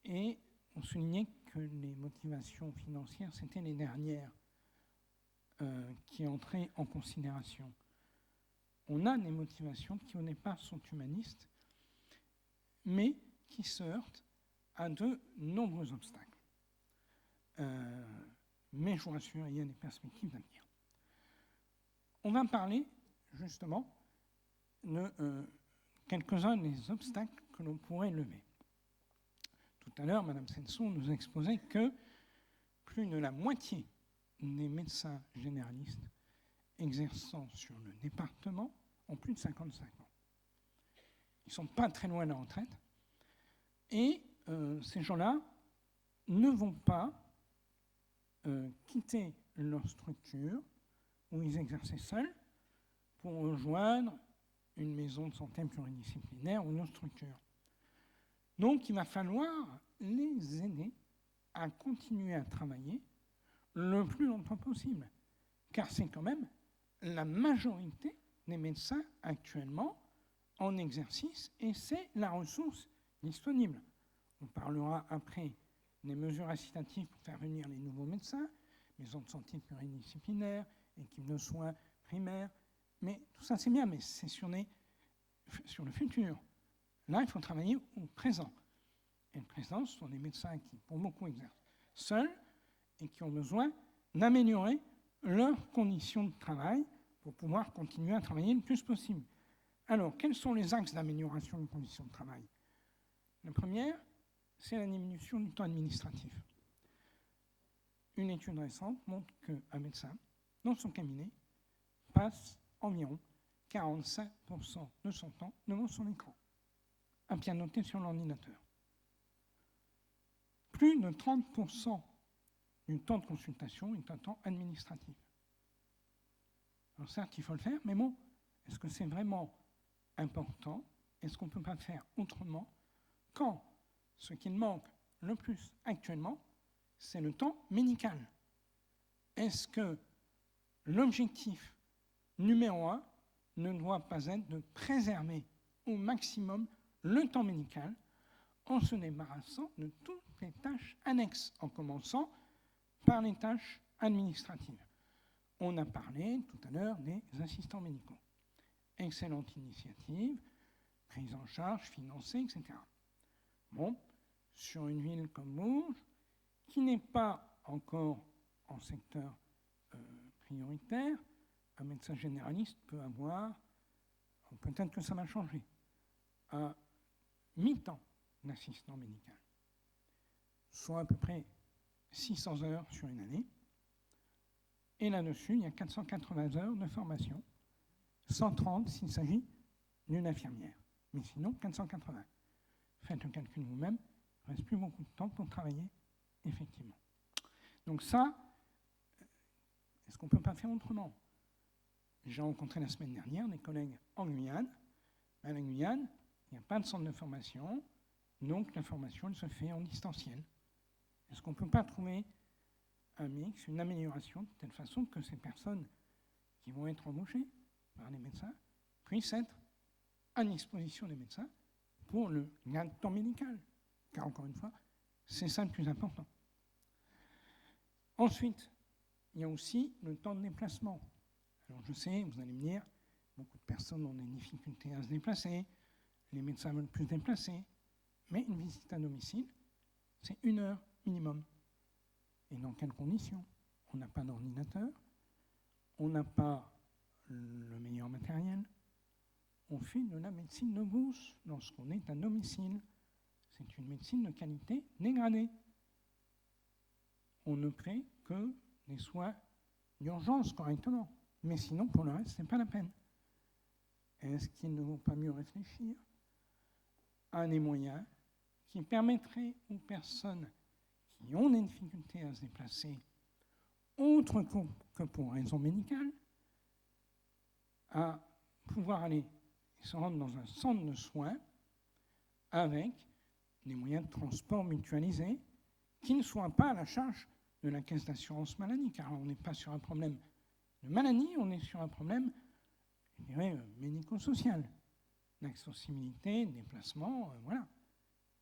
Et on soulignait que les motivations financières, c'était les dernières qui entraient en considération. On a des motivations qui, au départ, sont humanistes, mais qui se heurtent à de nombreux obstacles. Mais je vous rassure, il y a des perspectives d'avenir. On va parler, justement, de quelques-uns des obstacles que l'on pourrait lever. Tout à l'heure, Mme Senson nous a exposé que plus de la moitié des médecins généralistes exerçant sur le département ont plus de 55 ans. Ils ne sont pas très loin de la retraite. Et ces gens-là ne vont pas quitter leur structure où ils exerçaient seuls pour rejoindre une maison de santé pluridisciplinaire ou une autre structure. Donc, il va falloir les aider à continuer à travailler le plus longtemps possible, car c'est quand même la majorité des médecins actuellement en exercice et c'est la ressource disponible. On parlera après des mesures incitatives pour faire venir les nouveaux médecins, maisons de santé pluridisciplinaires, équipes de soins primaires, mais tout ça c'est bien, mais c'est sur le futur. Là, il faut travailler au présent. Et le présent, ce sont des médecins qui, pour beaucoup, exercent seuls et qui ont besoin d'améliorer leurs conditions de travail pour pouvoir continuer à travailler le plus possible. Alors, quels sont les axes d'amélioration des conditions de travail? La première, c'est la diminution du temps administratif. Une étude récente montre qu'un médecin, dans son cabinet, passe environ 45% de son temps devant son écran, à pianoter sur l'ordinateur. Plus de 30% du temps de consultation est un temps administratif. Alors certes, il faut le faire, mais bon, est-ce que c'est vraiment important? Est-ce qu'on ne peut pas faire autrement quand ce qu'il manque le plus actuellement, c'est le temps médical? Est-ce que l'objectif numéro 1 ne doit pas être de préserver au maximum le temps médical en se débarrassant de toutes les tâches annexes, en commençant par les tâches administratives? On a parlé tout à l'heure des assistants médicaux. Excellente initiative, prise en charge, financée, etc. Bon, sur une ville comme Bourges, qui n'est pas encore en secteur prioritaire, un médecin généraliste peut avoir, peut-être que ça va changer, un mi-temps d'assistant médical, soit à peu près 600 heures sur une année. Et là-dessus, il y a 480 heures de formation, 130 s'il s'agit d'une infirmière. Mais sinon, 480. Faites le calcul vous-même, il ne reste plus beaucoup de temps pour travailler, effectivement. Donc ça, est-ce qu'on ne peut pas faire autrement? J'ai rencontré la semaine dernière des collègues en Guyane. À la Guyane, il n'y a pas de centre de formation, donc la formation elle se fait en distanciel. Est-ce qu'on ne peut pas trouver un mix, une amélioration, de telle façon que ces personnes qui vont être embauchées par les médecins puissent être à disposition des médecins pour le gain de temps médical? Car encore une fois, c'est ça le plus important. Ensuite, il y a aussi le temps de déplacement. Alors je sais, vous allez me dire, beaucoup de personnes ont des difficultés à se déplacer, les médecins veulent plus se déplacer, mais une visite à domicile, c'est 1 heure minimum. Et dans quelles conditions? On n'a pas d'ordinateur, on n'a pas le meilleur matériel, on fait de la médecine de brousse lorsqu'on est à domicile. C'est une médecine de qualité dégradée. On ne crée que des soins d'urgence correctement. Mais sinon, pour le reste, ce n'est pas la peine. Est-ce qu'il ne vaut pas mieux réfléchir à des moyens qui permettraient aux personnes qui ont des difficultés à se déplacer, autre que pour raison médicale, à pouvoir aller se rendre dans un centre de soins avec des moyens de transport mutualisés qui ne soient pas à la charge de la caisse d'assurance maladie, car on n'est pas sur un problème de maladie, on est sur un problème, je dirais, médico-social, d'accessibilité, de déplacement, voilà.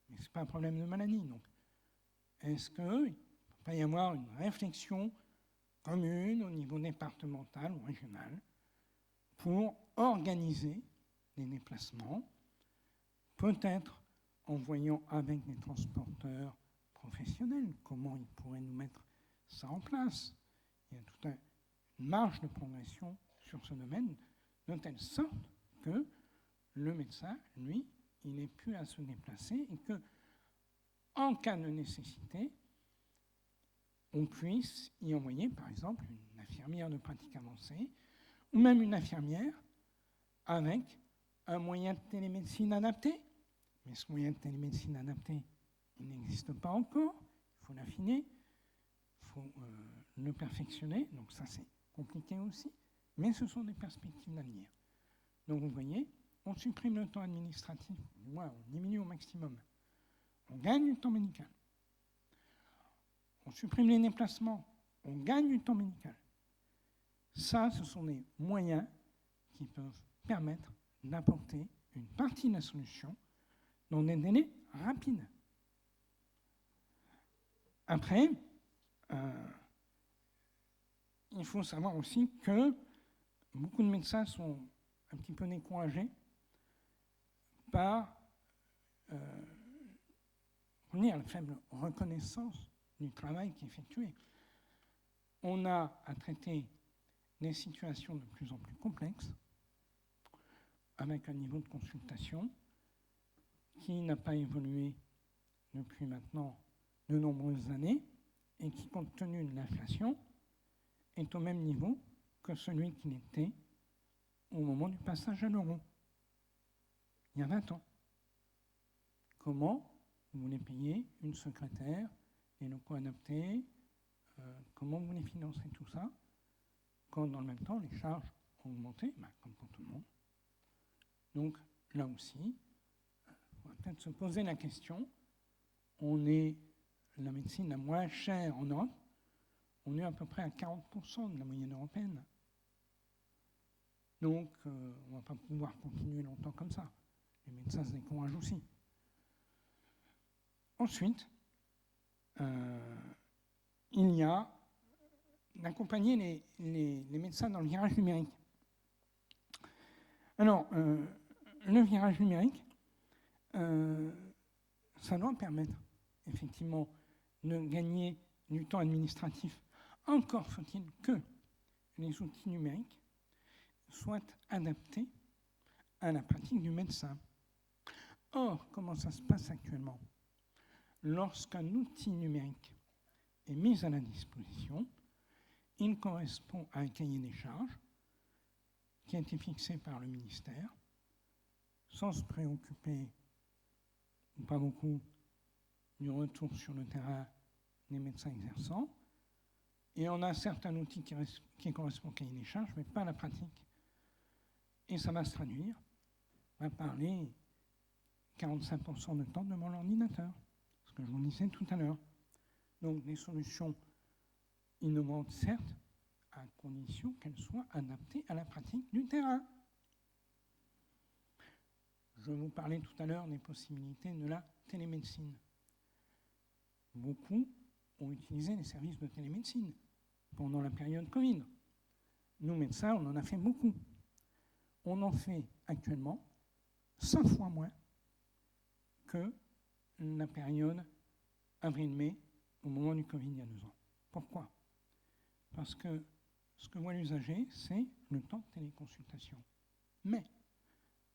Mais ce n'est pas un problème de maladie. Donc, Est-ce qu'il peut y avoir une réflexion commune au niveau départemental ou régional pour organiser des déplacements, peut-être en voyant avec des transporteurs professionnels comment ils pourraient nous mettre ça en place. Il y a toute une marge de progression sur ce domaine, de telle sorte que le médecin, lui, il n'est plus à se déplacer et que, en cas de nécessité, on puisse y envoyer, par exemple, une infirmière de pratique avancée ou même une infirmière avec un moyen de télémédecine adapté. Mais ce moyen de télémédecine adapté, il n'existe pas encore. Il faut l'affiner, il faut le perfectionner. Donc ça, c'est compliqué aussi. Mais ce sont des perspectives d'avenir. Donc vous voyez, on supprime le temps administratif, du moins on diminue au maximum. On gagne du temps médical. On supprime les déplacements, on gagne du temps médical. Ça, ce sont des moyens qui peuvent permettre d'apporter une partie de la solution dans des délais rapides. Après, il faut savoir aussi que beaucoup de médecins sont un petit peu découragés par la faible reconnaissance du travail qui est effectué. On a à traiter des situations de plus en plus complexes, avec un niveau de consultation qui n'a pas évolué depuis maintenant de nombreuses années et qui, compte tenu de l'inflation, est au même niveau que celui qu'il était au moment du passage à l'euro, il y a 20 ans. Comment vous voulez payer une secrétaire, des locaux adaptés, comment vous voulez financer tout ça, quand dans le même temps les charges ont augmenté, comme pour tout le monde. Donc là aussi, on va peut-être se poser la question, on est la médecine la moins chère en Europe, on est à peu près à 40% de la moyenne européenne. Donc on ne va pas pouvoir continuer longtemps comme ça. Les médecins se découragent aussi. Ensuite, il y a d'accompagner les médecins dans le virage numérique. Alors, le virage numérique, ça doit permettre effectivement de gagner du temps administratif. Encore faut-il que les outils numériques soient adaptés à la pratique du médecin. Or, comment ça se passe actuellement ? Lorsqu'un outil numérique est mis à la disposition, il correspond à un cahier des charges qui a été fixé par le ministère, sans se préoccuper, ou pas beaucoup, du retour sur le terrain des médecins exerçants. Et on a certain outil qui correspond au cahier des charges, mais pas à la pratique. Et ça va se traduire par les 45% de temps devant l'ordinateur, ce que je vous disais tout à l'heure. Donc des solutions innovantes, certes, à condition qu'elles soient adaptées à la pratique du terrain. Je vous parlais tout à l'heure des possibilités de la télémédecine. Beaucoup ont utilisé les services de télémédecine pendant la période Covid. Nous, médecins, on en a fait beaucoup. On en fait actuellement 100 fois moins que la période avril-mai au moment du Covid il y a 2 ans. Pourquoi ? Parce que ce que voit l'usager, c'est le temps de téléconsultation. Mais,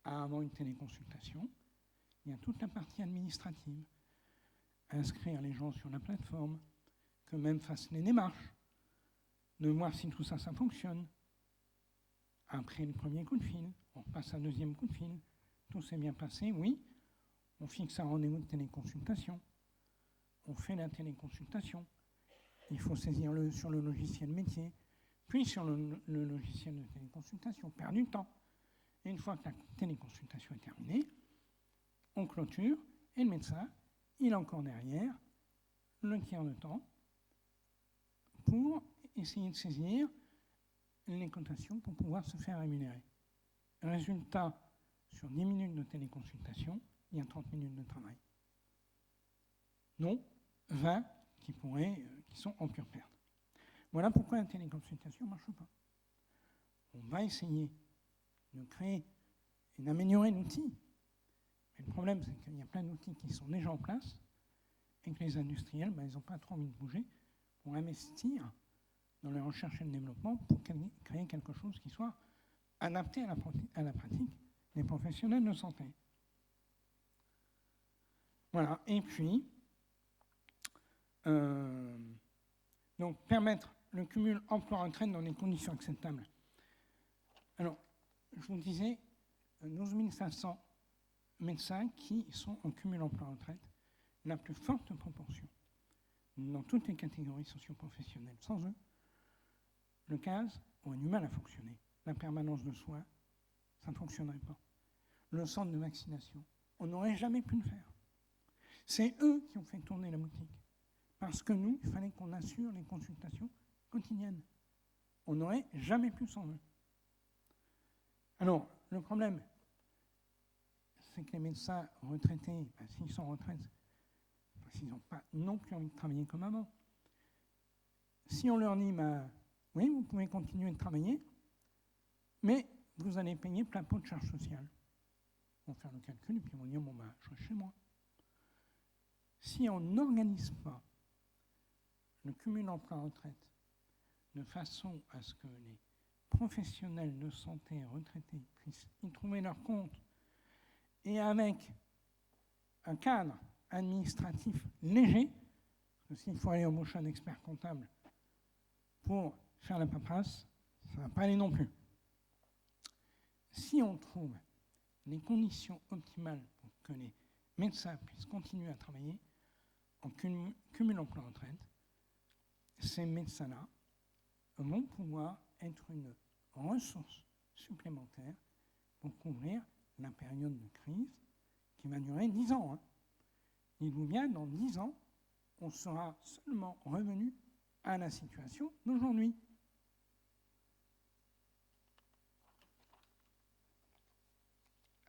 avant une téléconsultation, il y a toute la partie administrative. Inscrire les gens sur la plateforme, qu'eux-mêmes fassent les démarches, de voir si tout ça, ça fonctionne. Après le premier coup de fil, on passe un deuxième coup de fil. Tout s'est bien passé, oui. On fixe un rendez-vous de téléconsultation. On fait la téléconsultation. Il faut saisir sur le logiciel métier, puis sur le logiciel de téléconsultation. On perd du temps. Et une fois que la téléconsultation est terminée, on clôture et le médecin, il est encore derrière le tiers de temps pour essayer de saisir les cotations pour pouvoir se faire rémunérer. Résultat, sur 10 minutes de téléconsultation, il y a 30 minutes de travail. Non, 20 qui sont en pure perte. Voilà pourquoi la téléconsultation ne marche pas. On va essayer de créer et d'améliorer l'outil. Mais le problème, c'est qu'il y a plein d'outils qui sont déjà en place et que les industriels, ils n'ont pas trop envie de bouger pour investir dans la recherche et le développement pour créer quelque chose qui soit adapté à la pratique des professionnels de santé. Voilà. Et puis, donc permettre le cumul emploi-retraite dans des conditions acceptables. Alors, je vous disais, 12 500 médecins qui sont en cumul emploi-retraite, la plus forte proportion dans toutes les catégories socio-professionnelles. Sans eux, le CAS aurait du mal à fonctionner. La permanence de soins, ça ne fonctionnerait pas. Le centre de vaccination, on n'aurait jamais pu le faire. C'est eux qui ont fait tourner la boutique. Parce que nous, il fallait qu'on assure les consultations quotidiennes. On n'aurait jamais pu sans eux. Alors, le problème, c'est que les médecins retraités, s'ils sont en retraite, parce qu'ils n'ont pas non plus envie de travailler comme avant. Si on leur dit, oui, vous pouvez continuer de travailler, mais vous allez payer plein pot de charges sociales. Ils vont faire le calcul et puis ils vont dire, je reste chez moi. Si on n'organise pas le cumul emploi-retraite de façon à ce que les professionnels de santé retraités puissent y trouver leur compte et avec un cadre administratif léger, parce que s'il faut aller embaucher un expert comptable pour faire la paperasse, ça ne va pas aller non plus. Si on trouve les conditions optimales pour que les médecins puissent continuer à travailler en cumul emploi-retraite, ces médecins-là vont pouvoir être une ressource supplémentaire pour couvrir la période de crise qui va durer 10 ans. Dites-vous bien, dans 10 ans, on sera seulement revenu à la situation d'aujourd'hui.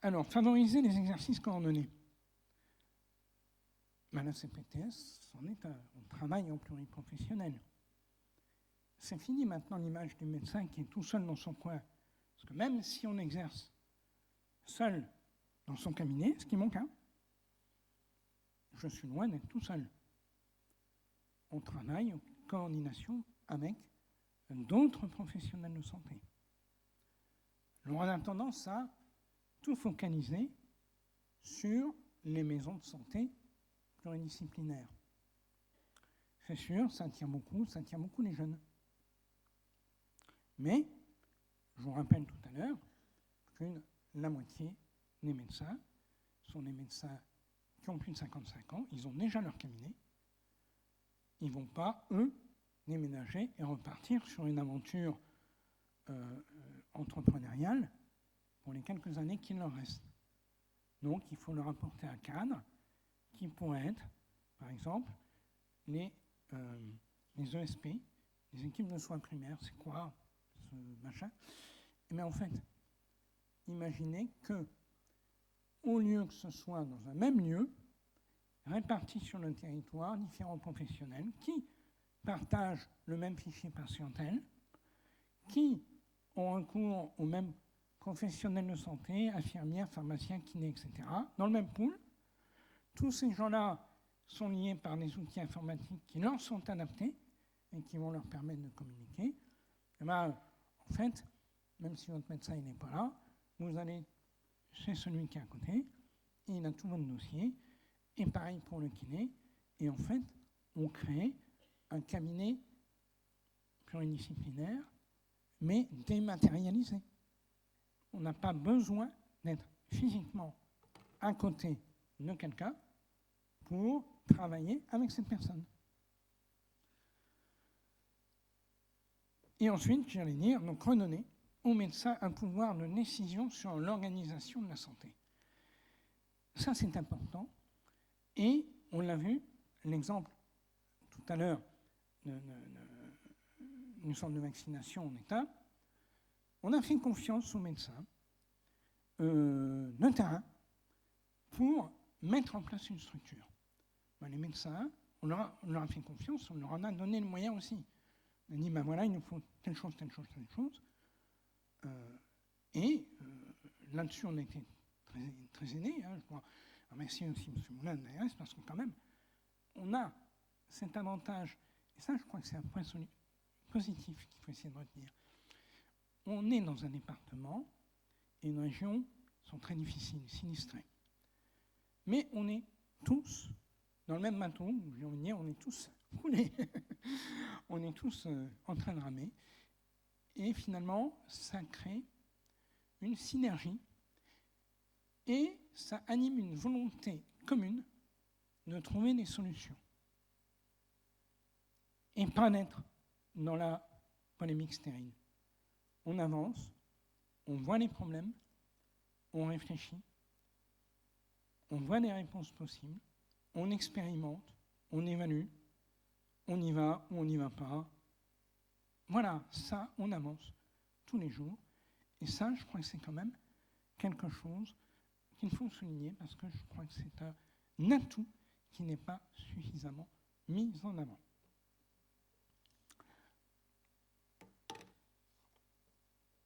Alors, favoriser les exercices coordonnés. La CPTS, c'en est un travail en pluriprofessionnel. C'est fini maintenant l'image du médecin qui est tout seul dans son coin. Parce que même si on exerce seul dans son cabinet, ce qui est mon cas, je suis loin d'être tout seul. On travaille en coordination avec d'autres professionnels de santé. Alors on a tendance à tout focaliser sur les maisons de santé pluridisciplinaires. C'est sûr, ça attire beaucoup les jeunes. Mais, je vous rappelle tout à l'heure que la moitié des médecins sont des médecins qui ont plus de 55 ans, ils ont déjà leur cabinet, ils ne vont pas, eux, déménager et repartir sur une aventure entrepreneuriale pour les quelques années qu'il leur reste. Donc, il faut leur apporter un cadre qui pourrait être, par exemple, les ESP, les équipes de soins primaires. C'est quoi ce machin? Mais en fait, imaginez que, au lieu que ce soit dans un même lieu, répartis sur le territoire, différents professionnels qui partagent le même fichier patientèle, qui ont recours aux mêmes professionnels de santé, infirmières, pharmaciens, kinés, etc., dans le même pool. Tous ces gens-là sont liés par des outils informatiques qui leur sont adaptés et qui vont leur permettre de communiquer. Et en fait, même si votre médecin n'est pas là, vous allez chez celui qui est à côté, et il a tout votre dossier, et pareil pour le kiné, et en fait, on crée un cabinet pluridisciplinaire, mais dématérialisé. On n'a pas besoin d'être physiquement à côté de quelqu'un pour travailler avec cette personne. Et ensuite, j'allais dire, donc redonner aux médecins un pouvoir de décision sur l'organisation de la santé. Ça, c'est important. Et on l'a vu, l'exemple tout à l'heure du centre de vaccination en État, on a fait confiance aux médecins de terrain pour mettre en place une structure. Les médecins on leur a fait confiance, on leur en a donné le moyen aussi. On a dit, ben voilà, il nous faut telle chose, telle chose, telle chose. Là-dessus, on a été très, très aidés. Je dois remercier aussi M. Moulin de l'ARS, parce que quand même, on a cet avantage, et ça, je crois que c'est un point positif qu'il faut essayer de retenir. On est dans un département et une région qui sont très difficiles, sinistrées. Mais on est tous dans le même bateau, j'ai envie de dire, on est tous coulés. On est tous en train de ramer. Et finalement, ça crée une synergie et ça anime une volonté commune de trouver des solutions. Et pas d'être dans la polémique stérile. On avance, on voit les problèmes, on réfléchit, on voit des réponses possibles, on expérimente, on évalue, on y va ou on n'y va pas. Voilà, ça, on avance tous les jours. Et ça, je crois que c'est quand même quelque chose qu'il faut souligner parce que je crois que c'est un atout qui n'est pas suffisamment mis en avant.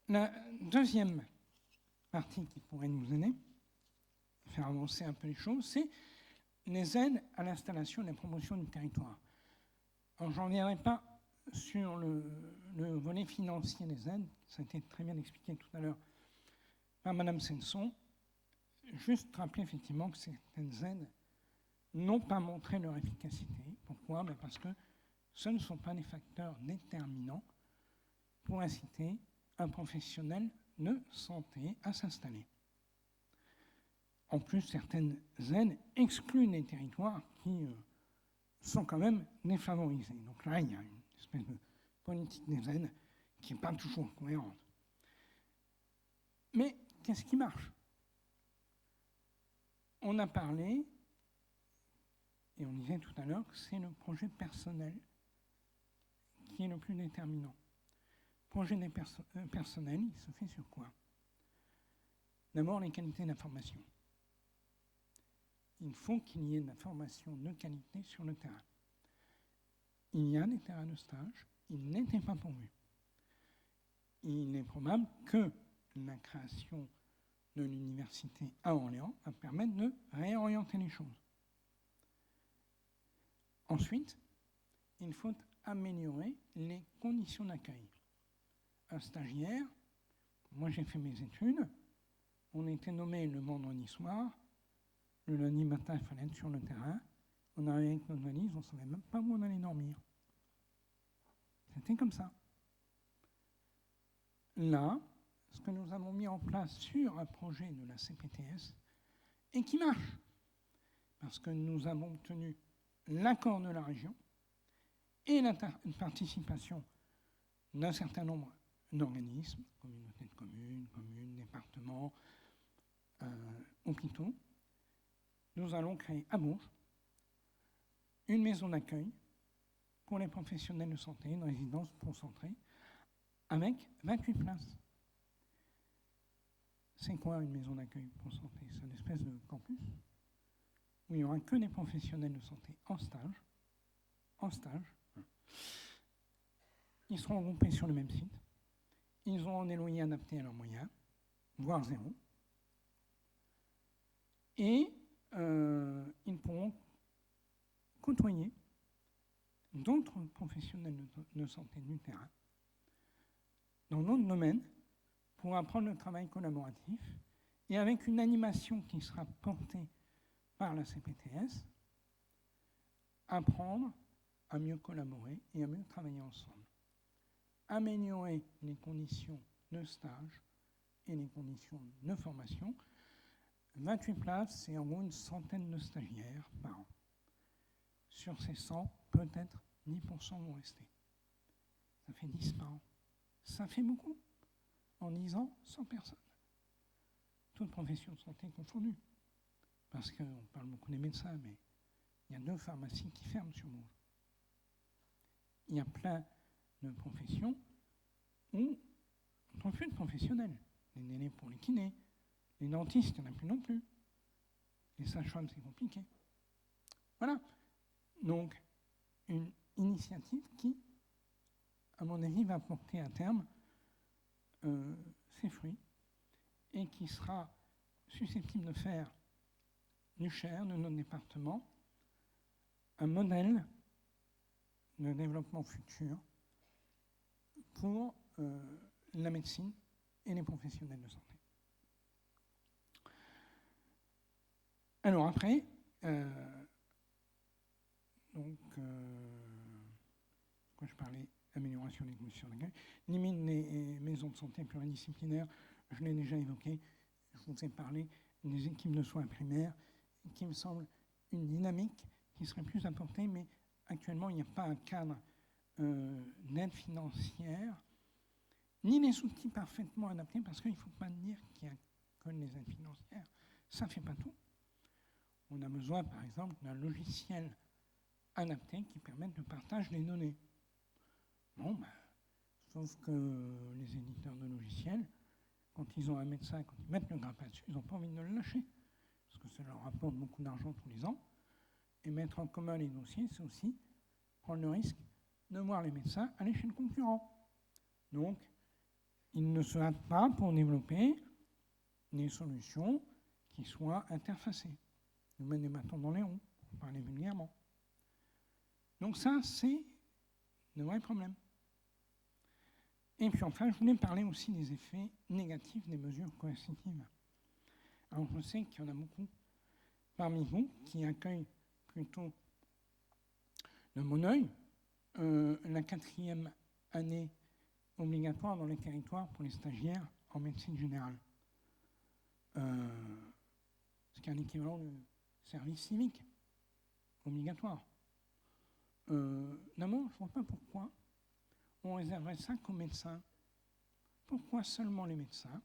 La deuxième partie qui pourrait nous aider, faire avancer un peu les choses, c'est les aides à l'installation et à la promotion du territoire. Alors, je n'en reviendrai pas sur le volet financier des aides, ça a été très bien expliqué tout à l'heure par Mme Senson. Juste rappeler effectivement que certaines aides n'ont pas montré leur efficacité. Pourquoi ? Parce que ce ne sont pas des facteurs déterminants pour inciter un professionnel de santé à s'installer. En plus, certaines aides excluent des territoires qui sont quand même défavorisés. Donc là, il y a une espèce de politique des aides qui n'est pas toujours cohérente. Mais qu'est-ce qui marche ? On a parlé, et on disait tout à l'heure, que c'est le projet personnel qui est le plus déterminant. Le projet personnel, il se fait sur quoi ? D'abord, les qualités d'information. Il faut qu'il y ait de la formation de qualité sur le terrain. Il y a des terrains de stage, ils n'étaient pas pourvus. Il est probable que la création de l'université à Orléans va permettre de réorienter les choses. Ensuite, il faut améliorer les conditions d'accueil. Un stagiaire, moi j'ai fait mes études, on était nommé le vendredi soir, le lundi matin, il fallait être sur le terrain. On arrivait avec notre valise, on ne savait même pas où on allait dormir. C'était comme ça. Là, ce que nous avons mis en place sur un projet de la CPTS, et qui marche, parce que nous avons obtenu l'accord de la région et la participation d'un certain nombre d'organismes, communautés de communes, départements, hôpitaux. Nous allons créer à Bourges une maison d'accueil pour les professionnels de santé, une résidence concentrée, avec 28 places. C'est quoi une maison d'accueil pour santé ? C'est une espèce de campus où il n'y aura que des professionnels de santé en stage. Ils seront regroupés sur le même site. Ils auront des loyers adaptés à leurs moyens, voire zéro. Et ils pourront côtoyer d'autres professionnels de santé du terrain dans d'autres domaines pour apprendre le travail collaboratif et avec une animation qui sera portée par la CPTS, apprendre à mieux collaborer et à mieux travailler ensemble. Améliorer les conditions de stage et les conditions de formation. 28 places, c'est en gros une centaine de stagiaires par an. Sur ces 100, peut-être 10% vont rester. Ça fait 10 par an. Ça fait beaucoup. En 10 ans, 100 personnes. Toutes professions de santé confondues. Parce qu'on parle beaucoup des médecins, mais il y a 2 pharmacies qui ferment sur Bourges. Il y a plein de professions où on ne trouve plus de professionnels. Les délais pour les kinés, les dentistes, il n'y en a plus non plus. Les sages-femmes, c'est compliqué. Voilà. Donc, une initiative qui, à mon avis, va porter à terme ses fruits et qui sera susceptible de faire du Cher, de notre département, un modèle de développement futur pour la médecine et les professionnels de santé. Alors après, quand je parlais d'amélioration des conditions d'accueil, limite des maisons de santé pluridisciplinaires, je l'ai déjà évoqué, je vous ai parlé des équipes de soins primaires, qui me semble une dynamique qui serait plus apportée, mais actuellement il n'y a pas un cadre d'aide financière, ni les outils parfaitement adaptés, parce qu'il ne faut pas dire qu'il n'y a que les aides financières, ça ne fait pas tout. On a besoin, par exemple, d'un logiciel adapté qui permette le partage des données. Bon, sauf que les éditeurs de logiciels, quand ils ont un médecin, quand ils mettent le grappin dessus, ils n'ont pas envie de le lâcher, parce que ça leur rapporte beaucoup d'argent tous les ans. Et mettre en commun les dossiers, c'est aussi prendre le risque de voir les médecins aller chez le concurrent. Donc, ils ne se hâtent pas pour développer des solutions qui soient interfacées. Nous mettons des bâtons dans les roues, pour parler vulgairement. Donc ça, c'est le vrai problème. Et puis enfin, je voulais parler aussi des effets négatifs des mesures coercitives. Alors je sais qu'il y en a beaucoup parmi vous qui accueillent plutôt de mon œil la 4e année obligatoire dans les territoires pour les stagiaires en médecine générale. Ce qui est un équivalent de service civique obligatoire. D'abord, je ne vois pas pourquoi on réserverait ça qu'aux médecins. Pourquoi seulement les médecins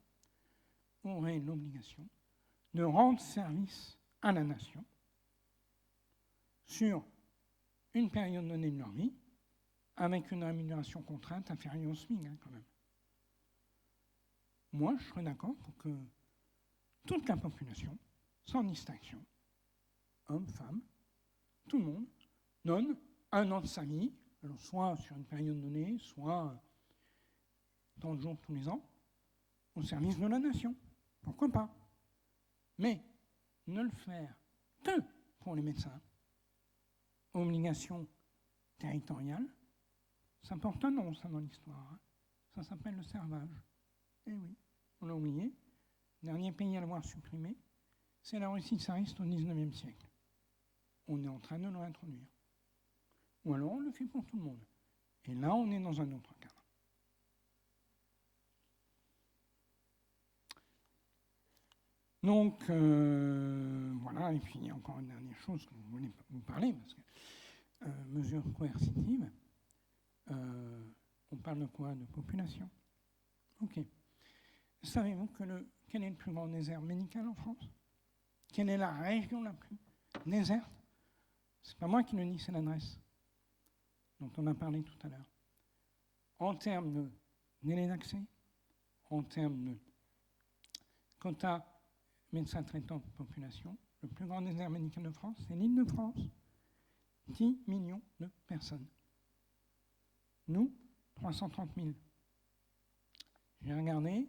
auraient l'obligation de rendre service à la nation sur une période donnée de leur vie, avec une rémunération contrainte inférieure au SMIC, quand même. Moi, je serais d'accord pour que toute la population, sans distinction, hommes, femmes, tout le monde, donne 1 an de sa vie, alors soit sur une période donnée, soit 30 jours tous les ans, au service de la nation. Pourquoi pas? Mais ne le faire que pour les médecins, obligation territoriale, ça porte un nom, ça, dans l'histoire. Ça s'appelle le servage. Eh oui, on l'a oublié. Le dernier pays à l'avoir supprimé, c'est la Russie tsariste au XIXe siècle. On est en train de le réintroduire. Ou alors on le fait pour tout le monde. Et là, on est dans un autre cadre. Donc, voilà, et puis il y a encore une dernière chose que je voulais vous parler, parce que mesures coercitives, on parle de quoi? De population. Ok. Savez-vous quel est le plus grand désert médical en France? Quelle est la région la plus déserte? C'est pas moi qui le dis, c'est l'adresse dont on a parlé tout à l'heure. En termes de délai d'accès, en termes de quota médecins traitants de population, le plus grand désert médical de France, c'est l'Île-de-France. 10 millions de personnes. Nous, 330 000. J'ai regardé,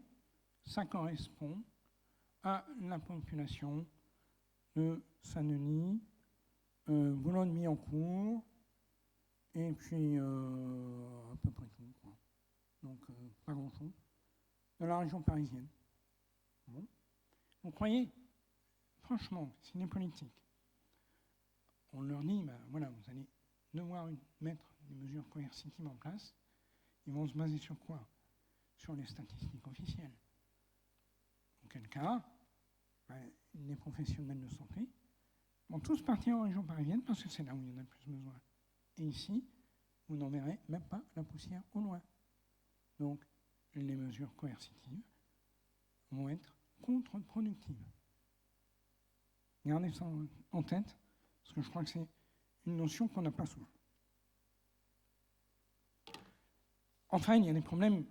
ça correspond à la population de Saint-Denis, Boulogne-Billancourt, et puis à peu près tout, quoi. Donc pas grand-chose, de la région parisienne. Bon. Vous croyez, franchement, si les politiques, on leur dit, ben voilà, vous allez devoir mettre des mesures coercitives en place, ils vont se baser sur quoi? Sur les statistiques officielles. Auquel cas, ben, les professionnels de santé vont tous partir en région parisienne parce que c'est là où il y en a le plus besoin. Et ici, vous n'en verrez même pas la poussière au loin. Donc, les mesures coercitives vont être contre-productives. Gardez ça en tête, parce que je crois que c'est une notion qu'on n'a pas souvent. Enfin, il y a des problèmes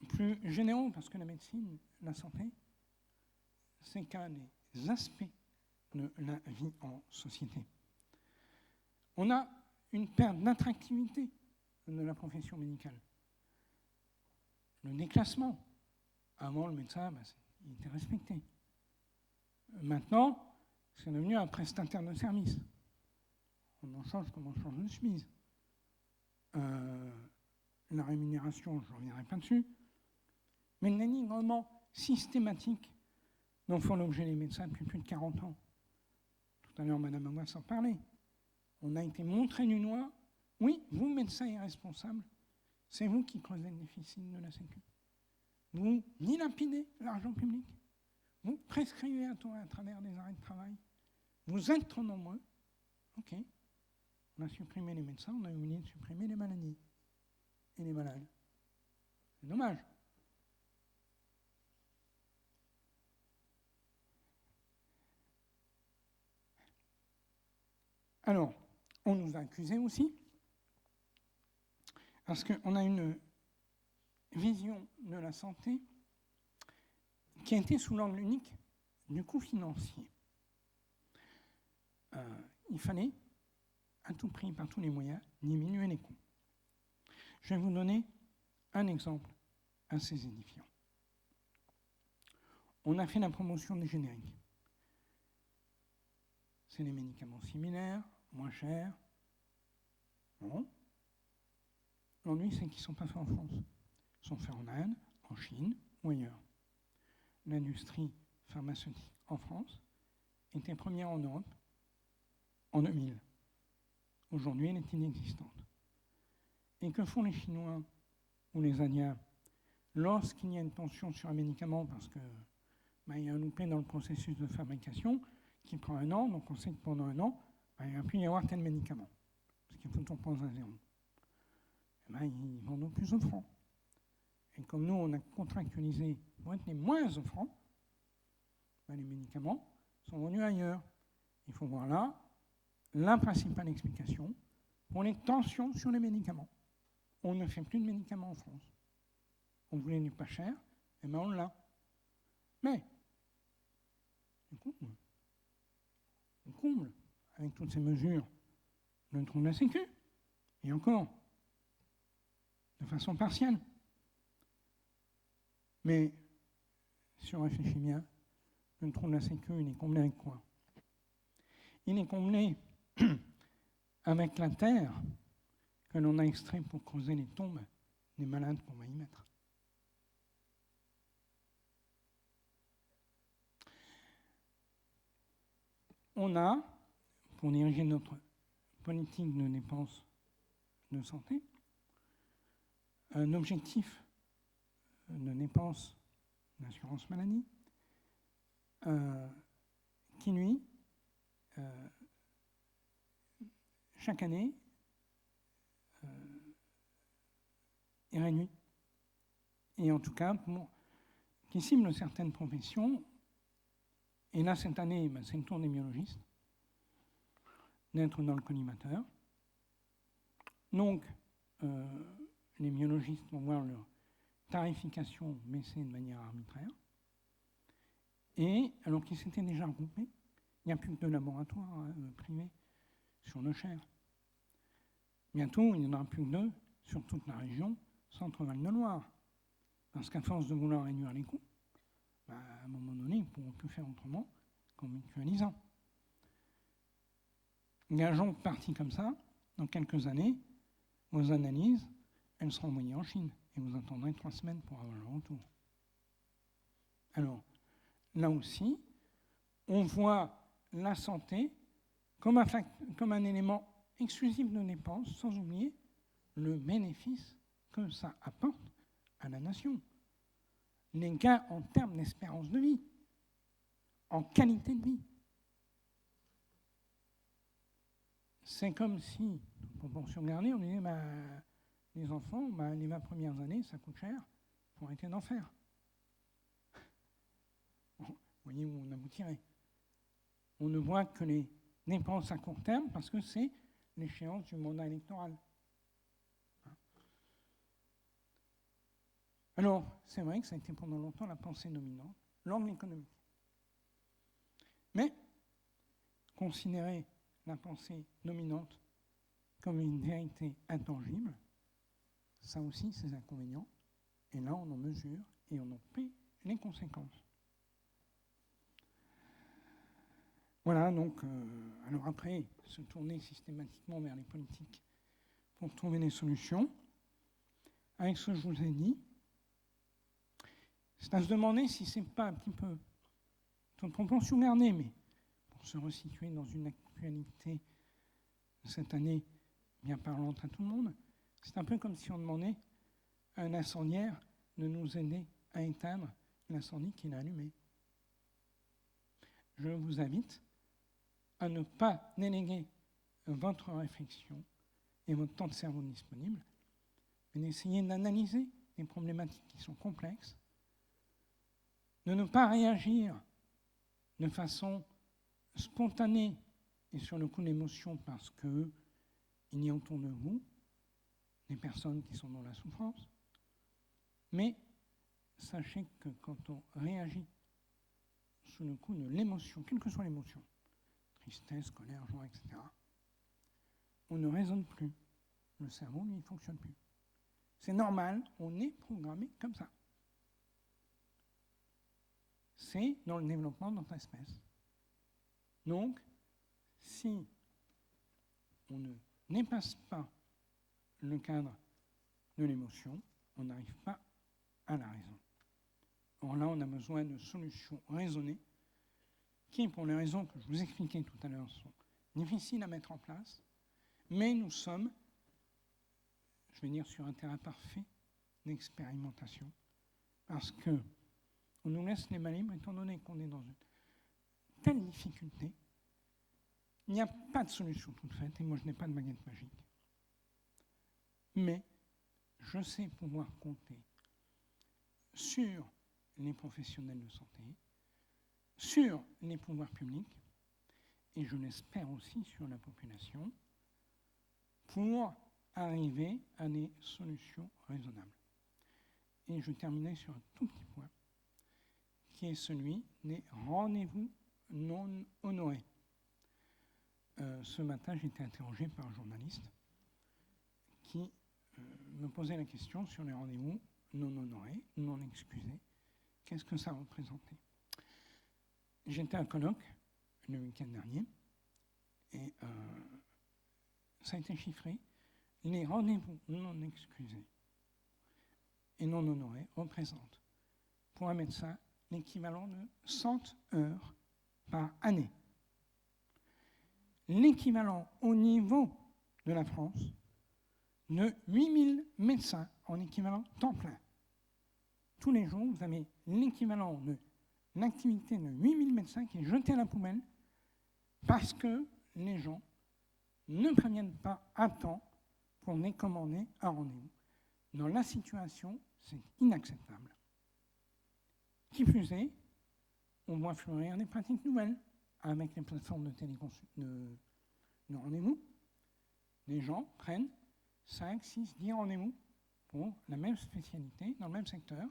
plus généraux, parce que la médecine, la santé, c'est qu'un des aspects de la vie en société. On a une perte d'attractivité de la profession médicale. Le déclassement. Avant, le médecin, il était respecté. Maintenant, c'est devenu un prestataire de service. On en change comme on change de chemise. La rémunération, je ne reviendrai pas dessus. Mais le dénigrement systématique dont font l'objet les médecins depuis plus de 40 ans. Tout à l'heure, Mme Amois s'en parlait. On a été montré du doigt. Oui, vous, médecins irresponsables, c'est vous qui creusez le déficit de la Sécu. Vous dilapidez l'argent public. Vous prescrivez à travers des arrêts de travail. Vous êtes trop nombreux. OK. On a supprimé les médecins, on a oublié de supprimer les maladies et les malades. C'est dommage. Alors, on nous a accusés aussi, parce qu'on a une vision de la santé qui a été sous l'angle unique du coût financier. Il fallait, à tout prix, par tous les moyens, diminuer les coûts. Je vais vous donner un exemple assez édifiant. On a fait la promotion des génériques. C'est des médicaments similaires, moins chers. Bon. L'ennui, c'est qu'ils ne sont pas faits en France. Ils sont faits en Inde, en Chine ou ailleurs. L'industrie pharmaceutique en France était première en Europe en 2000. Aujourd'hui, elle est inexistante. Et que font les Chinois ou les Indiens lorsqu'il y a une tension sur un médicament parce qu'il y a un loupé dans le processus de fabrication qui prend 1 an, donc on sait que pendant 1 an, il ne va plus y avoir tel médicament, parce qu'il faut tout reprendre à zéro. Ils vendent au plus offrant. Et comme nous, on a contractualisé pour être les moins offrants, les médicaments sont vendus ailleurs. Il faut voir là la principale explication pour les tensions sur les médicaments. On ne fait plus de médicaments en France. On voulait du pas cher, et bien on l'a. Mais, du coup, on comble avec toutes ces mesures le trou de la Sécu. Et encore, de façon partielle. Mais, si on réfléchit bien, le trou de la Sécu, il est comblé avec quoi? Il est comblé avec la terre que l'on a extraite pour creuser les tombes des malades qu'on va y mettre. On a, pour diriger notre politique de dépenses de santé, un objectif de dépenses d'assurance maladie qui, lui, chaque année, est réduit. Et en tout cas, qui cible certaines professions. Et là, cette année, c'est le tour des biologistes d'être dans le collimateur. Donc, les biologistes vont voir leur tarification baisser de manière arbitraire. Et alors qu'ils s'étaient déjà regroupés, il n'y a plus que 2 laboratoires privés sur nos chaires. Bientôt, il n'y en aura plus que 2 sur toute la région Centre-Val de Loire. Parce qu'à force de vouloir réduire les coûts, à un moment donné, ils ne pourront plus faire autrement qu'en mutualisant. Gageons que partis comme ça, dans quelques années, vos analyses, elles seront envoyées en Chine et vous attendrez 3 semaines pour avoir le retour. Alors, là aussi, on voit la santé comme un élément exclusif de dépenses, sans oublier le bénéfice que ça apporte à la nation. Les gains en termes d'espérance de vie, en qualité de vie. C'est comme si, en proportion gardée, on disait les enfants, les 20 premières années, ça coûte cher, il faut arrêter d'en faire. Vous voyez où on aboutirait. On ne voit que les dépenses à court terme parce que c'est l'échéance du mandat électoral. Alors, c'est vrai que ça a été pendant longtemps la pensée dominante, l'angle économique. Mais, considérer la pensée dominante comme une vérité intangible, ça a aussi ses inconvénients. Et là, on en mesure et on en paie les conséquences. Voilà, donc, alors après, se tourner systématiquement vers les politiques pour trouver des solutions. Avec ce que je vous ai dit, c'est à se demander si ce n'est pas un petit peu de proportion gardée, mais pour se resituer dans une actualité de cette année bien parlante à tout le monde, c'est un peu comme si on demandait à un incendiaire de nous aider à éteindre l'incendie qu'il a allumé. Je vous invite à ne pas déléguer votre réflexion et votre temps de cerveau disponible, mais d'essayer d'analyser les problématiques qui sont complexes, de ne pas réagir de façon spontanée et sur le coup d'émotion parce qu'il y a autour de vous des personnes qui sont dans la souffrance, mais sachez que quand on réagit sous le coup de l'émotion, quelle que soit l'émotion, tristesse, colère, joie, etc., on ne raisonne plus. Le cerveau, lui, ne fonctionne plus. C'est normal, on est programmé comme ça. C'est dans le développement de notre espèce. Donc, si on ne dépasse pas le cadre de l'émotion, on n'arrive pas à la raison. Or là, on a besoin de solutions raisonnées qui, pour les raisons que je vous expliquais tout à l'heure, sont difficiles à mettre en place, mais nous sommes, je vais dire, sur un terrain parfait d'expérimentation, parce que on nous laisse les mains libres, étant donné qu'on est dans une telle difficulté, il n'y a pas de solution toute faite, et moi je n'ai pas de baguette magique. Mais je sais pouvoir compter sur les professionnels de santé, sur les pouvoirs publics, et je l'espère aussi sur la population, pour arriver à des solutions raisonnables. Et je terminerai sur un tout petit point, qui est celui des rendez-vous non honorés. Ce matin, j'ai été interrogé par un journaliste qui me posait la question sur les rendez-vous non honorés, non excusés. Qu'est-ce que ça représentait ? J'étais à un colloque le week-end dernier et ça a été chiffré. Les rendez-vous non excusés et non honorés représentent pour un médecin l'équivalent de 100 heures par année. L'équivalent au niveau de la France de 8000 médecins en équivalent temps plein. Tous les jours, vous avez l'équivalent de l'activité de 8000 médecins qui est jeté à la poubelle parce que les gens ne préviennent pas à temps pour commander un rendez-vous. Dans la situation, c'est inacceptable. Qui plus est, on voit fleurir des pratiques nouvelles avec les plateformes de rendez-vous. Les gens prennent 5, 6, 10 rendez-vous pour la même spécialité, dans le même secteur,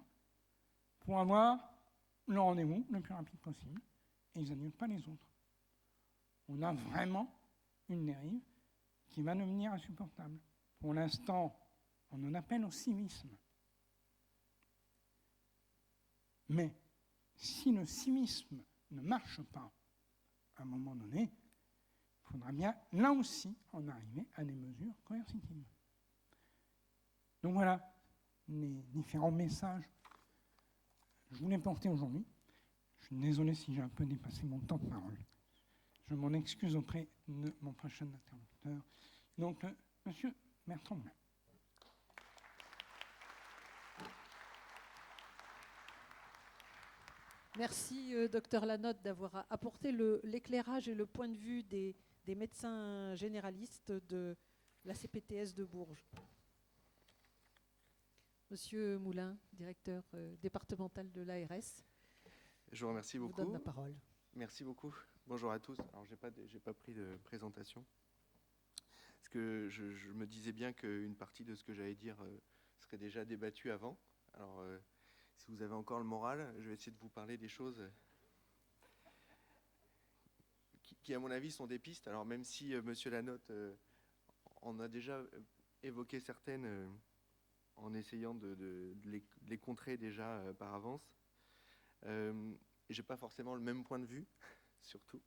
pour avoir le rendez-vous le plus rapide possible, et ils n'annulent pas les autres. On a vraiment une dérive qui va devenir insupportable. Pour l'instant, on en appelle au civisme. Mais si le civisme ne marche pas, à un moment donné, il faudra bien, là aussi, en arriver à des mesures coercitives. Donc voilà les différents messages que je voulais porter aujourd'hui. Je suis désolé si j'ai un peu dépassé mon temps de parole. Je m'en excuse auprès de mon prochain interlocuteur. Donc, Monsieur Bertrand. Merci, docteur Lanotte, d'avoir apporté l'éclairage et le point de vue des médecins généralistes de la CPTS de Bourges. Monsieur Moulin, directeur départemental de l'ARS. Je vous remercie beaucoup. Je vous donne la parole. Merci beaucoup. Bonjour à tous. Alors, j'ai pas pris de présentation. Parce que je me disais bien qu'une partie de ce que j'allais dire serait déjà débattue avant. Alors, si vous avez encore le moral, je vais essayer de vous parler des choses qui à mon avis, sont des pistes. Alors, même si Monsieur Lanotte on a déjà évoqué certaines en essayant de les contrer déjà par avance. Je n'ai pas forcément le même point de vue, surtout.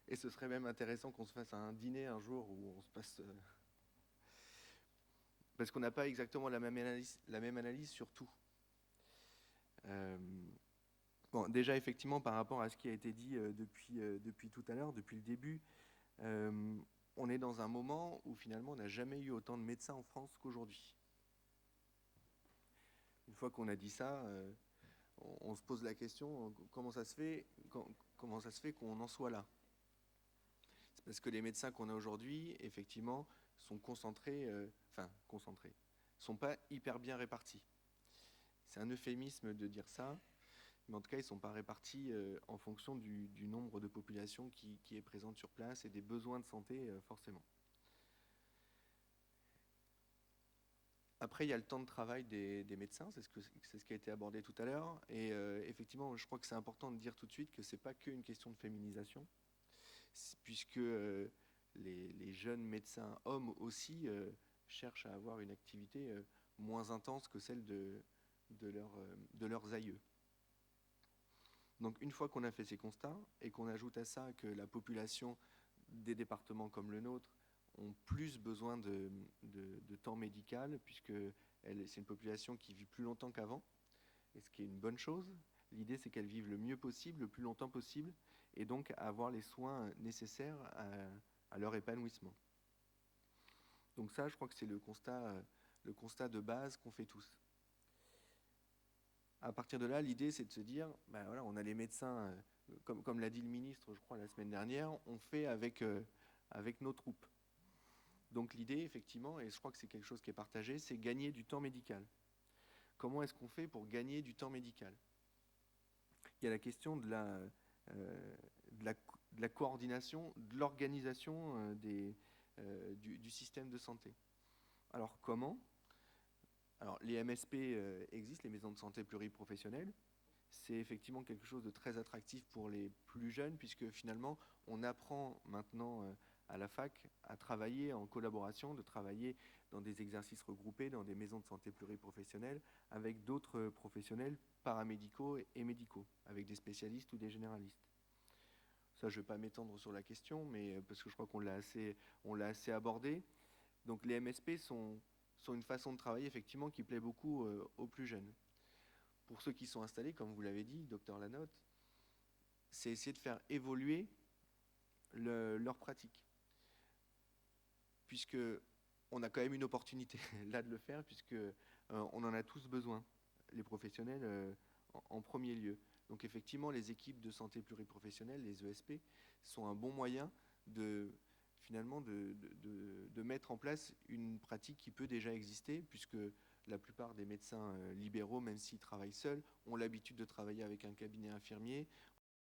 Et ce serait même intéressant qu'on se fasse un dîner un jour où on se passe... parce qu'on n'a pas exactement la même analyse sur tout. Bon, déjà, effectivement, par rapport à ce qui a été dit depuis tout à l'heure, depuis le début, on est dans un moment où finalement on n'a jamais eu autant de médecins en France qu'aujourd'hui. Une fois qu'on a dit ça, on se pose la question, comment ça se fait qu'on en soit là? C'est parce que les médecins qu'on a aujourd'hui, effectivement, sont concentrés, sont pas hyper bien répartis. C'est un euphémisme de dire ça, mais en tout cas, ils ne sont pas répartis en fonction du nombre de population qui est présente sur place et des besoins de santé, forcément. Après, il y a le temps de travail des médecins, c'est ce qui a été abordé tout à l'heure. Et effectivement, je crois que c'est important de dire tout de suite que ce n'est pas qu'une question de féminisation, puisque les jeunes médecins hommes aussi cherchent à avoir une activité moins intense que celle de leurs aïeux. Donc une fois qu'on a fait ces constats et qu'on ajoute à ça que la population des départements comme le nôtre ont plus besoin de temps médical, puisque c'est une population qui vit plus longtemps qu'avant, et ce qui est une bonne chose. L'idée, c'est qu'elles vivent le mieux possible, le plus longtemps possible, et donc avoir les soins nécessaires à leur épanouissement. Donc ça, je crois que c'est le constat de base qu'on fait tous. À partir de là, l'idée, c'est de se dire, ben voilà, on a les médecins, comme l'a dit le ministre, je crois, la semaine dernière, on fait avec nos troupes. Donc l'idée, effectivement, et je crois que c'est quelque chose qui est partagé, c'est gagner du temps médical. Comment est-ce qu'on fait pour gagner du temps médical? Il y a la question de la coordination, de l'organisation du système de santé. Alors comment? Alors les MSP existent, les maisons de santé pluriprofessionnelles. C'est effectivement quelque chose de très attractif pour les plus jeunes, puisque finalement, on apprend maintenant à la fac à travailler en collaboration, de travailler dans des exercices regroupés, dans des maisons de santé pluriprofessionnelles, avec d'autres professionnels paramédicaux et médicaux, avec des spécialistes ou des généralistes. Ça, je ne vais pas m'étendre sur la question, mais parce que je crois qu'on l'a assez abordé. Donc les MSP sont une façon de travailler effectivement qui plaît beaucoup aux plus jeunes. Pour ceux qui sont installés, comme vous l'avez dit, docteur Lanotte, c'est essayer de faire évoluer leur pratique. Puisqu'on a quand même une opportunité là de le faire, puisqu'on en a tous besoin, les professionnels en premier lieu. Donc effectivement, les équipes de santé pluriprofessionnelles, les ESP, sont un bon moyen de mettre en place une pratique qui peut déjà exister, puisque la plupart des médecins libéraux, même s'ils travaillent seuls, ont l'habitude de travailler avec un cabinet infirmier,